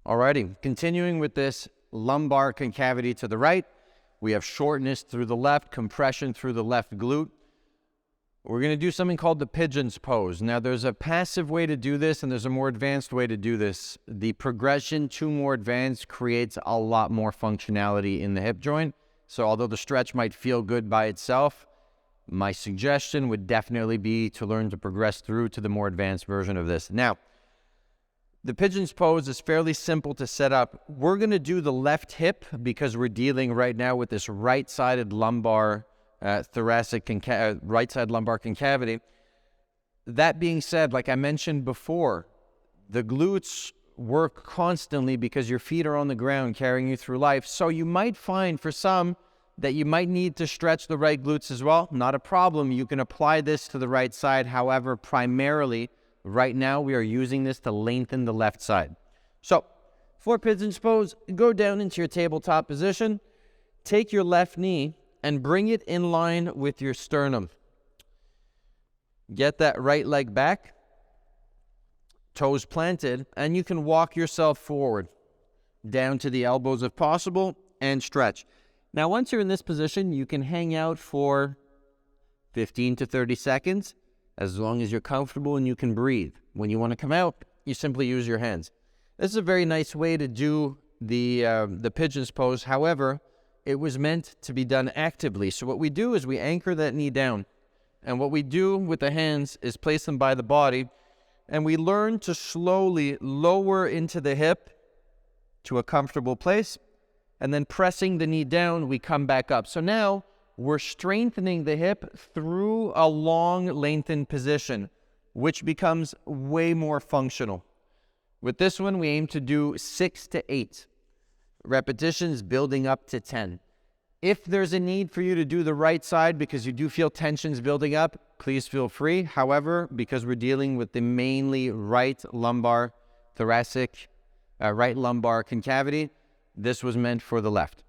Alrighty, continuing with this lumbar concavity to the right, we have shortness through the left, compression through the left glute. We're going to do something called the pigeon's pose. Now, there's a passive way to do this, and there's a more advanced way to do this. The progression to more advanced creates a lot more functionality in the hip joint. So although the stretch might feel good by itself, my suggestion would definitely be to learn to progress through to the more advanced version of this. Now, the pigeon's pose is fairly simple to set up. We're going to do the left hip because we're dealing right now with this right-sided lumbar right side lumbar concavity. That being said, like I mentioned before, the glutes work constantly because your feet are on the ground carrying you through life. So you might find for some that you might need to stretch the right glutes as well. Not a problem. You can apply this to the right side. However, primarily, right now we are using this to lengthen the left side. So for pigeon's pose, go down into your tabletop position. Take your left knee and bring it in line with your sternum. Get that right leg back, toes planted, and you can walk yourself forward down to the elbows if possible and stretch. Now, once you're in this position, you can hang out for 15 to 30 seconds as long as you're comfortable and you can breathe. When you want to come out, you simply use your hands. This is a very nice way to do the pigeon's pose. However, it was meant to be done actively. So what we do is we anchor that knee down. And what we do with the hands is place them by the body. And we learn to slowly lower into the hip to a comfortable place. And then pressing the knee down, we come back up. So now we're strengthening the hip through a long lengthened position, which becomes way more functional. With this one, we aim to do 6 to 8 repetitions, building up to 10. If there's a need for you to do the right side because you do feel tensions building up, please feel free. However, because we're dealing with the mainly right lumbar concavity, this was meant for the left.